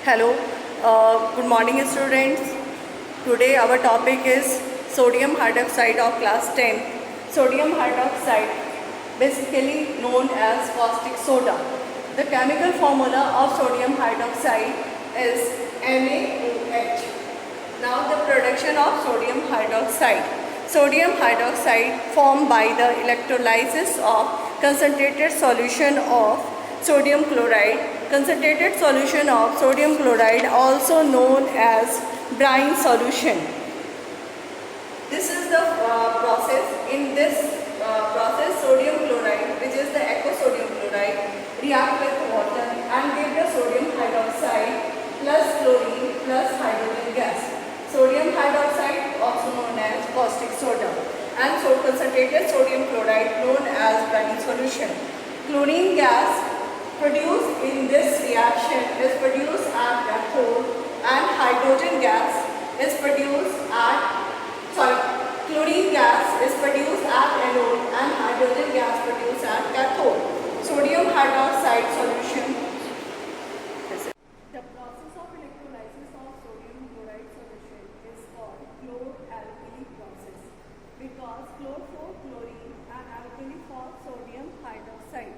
Hello, good morning students. Today our topic is sodium hydroxide of class 10. Sodium hydroxide, basically known as caustic soda. The chemical formula of sodium hydroxide is NaOH. Now the production of sodium hydroxide. Sodium hydroxide formed by the electrolysis of concentrated solution of sodium chloride. Concentrated solution of sodium chloride, also known as brine solution. This is the process. In this process, sodium chloride, which is the aqueous sodium chloride, react with water and give the sodium hydroxide plus chlorine plus hydrogen gas. Sodium hydroxide, also known as caustic soda, and so concentrated sodium chloride, known as brine solution. Chlorine gas produced in this reaction is produced at cathode, and hydrogen gas is produced at chlorine gas is produced at anode and hydrogen gas produced at cathode. Sodium hydroxide solution. The process of electrolysis of sodium chloride solution is called chlor-alkali process because chlor for chlorine and alkali for sodium hydroxide.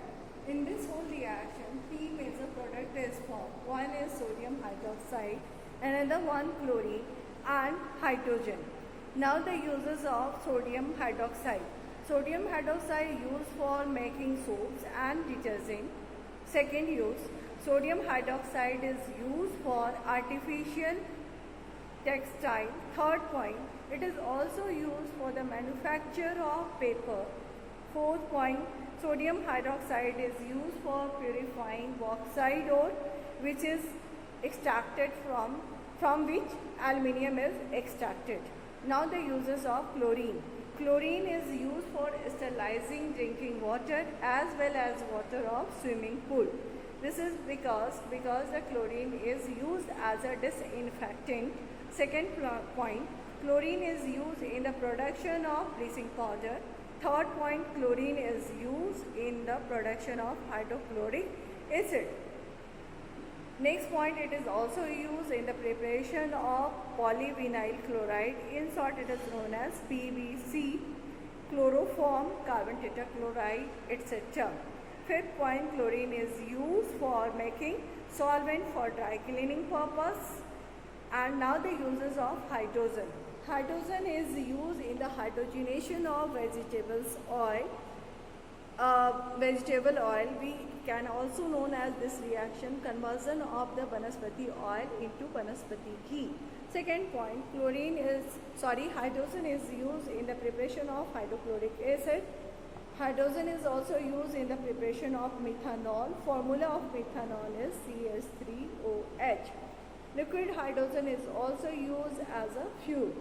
In this whole reaction, three major products is formed. One is sodium hydroxide, another one chlorine and hydrogen. Now the uses of sodium hydroxide. Sodium hydroxide used for making soaps and detergent. Second use, sodium hydroxide is used for artificial textile. Third point, it is also used for the manufacture of paper. Fourth point, sodium hydroxide is used for purifying bauxite ore, which is extracted from which aluminium is extracted. Now the uses of chlorine. Chlorine is used for sterilizing drinking water as well as water of swimming pool. This is because the chlorine is used as a disinfectant. Second point, chlorine is used in the production of bleaching powder. Third point, chlorine is used in the production of hydrochloric acid. Next point, it is also used in the preparation of polyvinyl chloride. In short, it is known as PVC, chloroform, carbon tetrachloride, etc. Fifth point, chlorine is used for making solvent for dry cleaning purpose. And now the uses of hydrogen. Hydrogen is used in the hydrogenation of vegetables oil. Vegetable oil, we can also known as this reaction conversion of the vanaspati oil into vanaspati ghee. Second point, hydrogen is used in the preparation of hydrochloric acid. Hydrogen is also used in the preparation of methanol. Formula of methanol is CH3OH. Liquid hydrogen is also used as a fuel.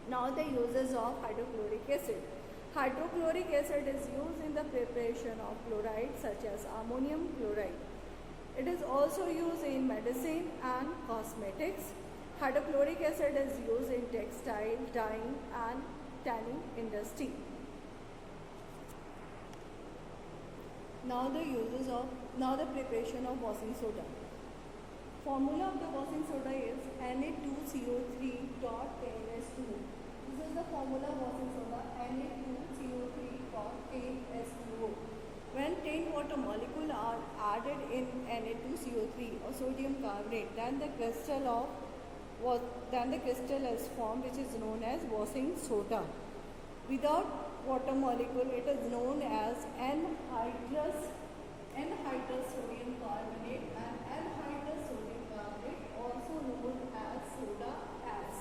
Now the uses of hydrochloric acid. Hydrochloric acid is used in the preparation of chlorides such as ammonium chloride. It is also used in medicine and cosmetics. Hydrochloric acid is used in textile, dyeing and tanning industry. Now the preparation of washing soda. Formula of the washing soda is Na2CO3.10S2. This is the formula of washing soda, Na2CO3.10S2O. When 10 water molecules are added in Na2CO3 or sodium carbonate, then the crystal is formed, which is known as washing soda. Without water molecule, it is known as anhydrous sodium carbonate and anhydrous sodium carbonate, also known as soda ash.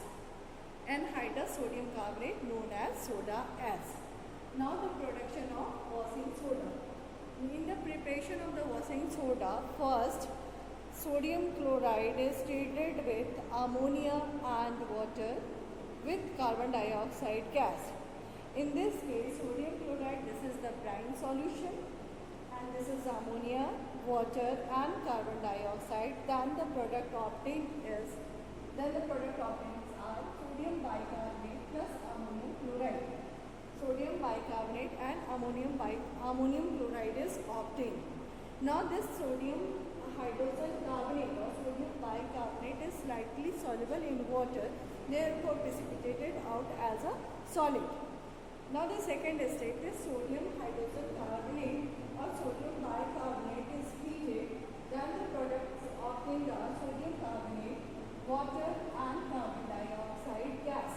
Anhydrous sodium carbonate known as soda ash. Now the production of washing soda. In the preparation of the washing soda, first sodium chloride is treated with ammonia and water with carbon dioxide gas. In this case, sodium chloride, this is the brine solution, and this is ammonia, water and carbon dioxide. Then the product obtained are sodium bicarbonate plus ammonium chloride. Sodium bicarbonate and ammonium chloride is obtained. Now this sodium hydrogen carbonate or sodium bicarbonate directly soluble in water, therefore precipitated out as a solid. Now the second step is sodium hydrogen carbonate or sodium bicarbonate is heated. Then the products obtained are sodium carbonate, water and carbon dioxide gas.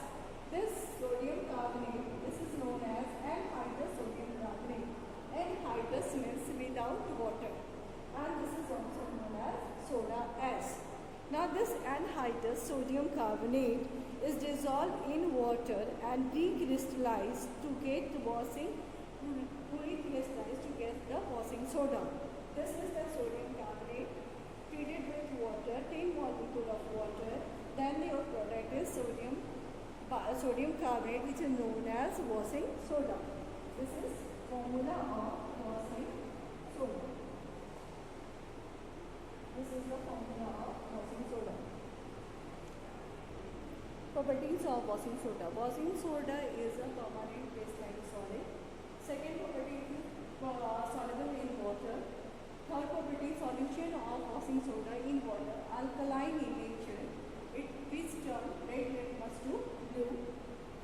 This sodium carbonate, this is known as anhydrous sodium carbonate. Anhydrous means without water, and this is also known as soda ash. Now this anhydrous sodium carbonate is dissolved in water and recrystallized to get the washing soda. This is the sodium carbonate treated with water, 10 molecule of water. Then your product is sodium carbonate, which is known as washing soda. This is formula of washing soda. This is the formula of washing soda. Properties of washing soda. Washing soda is a permanent crystalline solid. Second property is soluble in water. Third property, solution of washing soda in water, alkaline in nature. It is turned red litmus to blue.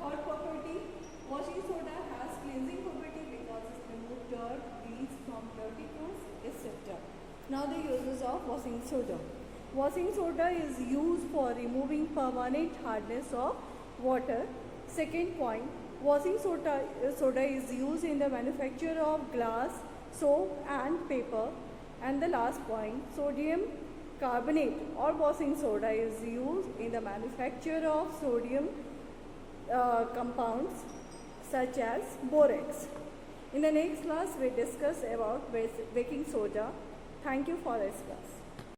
Third property, washing soda has cleansing property because it removes dirt, grease from dirty clothes, etc. Now the uses of washing soda. Washing soda is used for removing permanent hardness of water. Second point, washing soda is used in the manufacture of glass, soap and paper. And the last point, sodium carbonate or washing soda is used in the manufacture of sodium compounds such as borax. In the next class, we discuss about baking soda. Thank you for this class.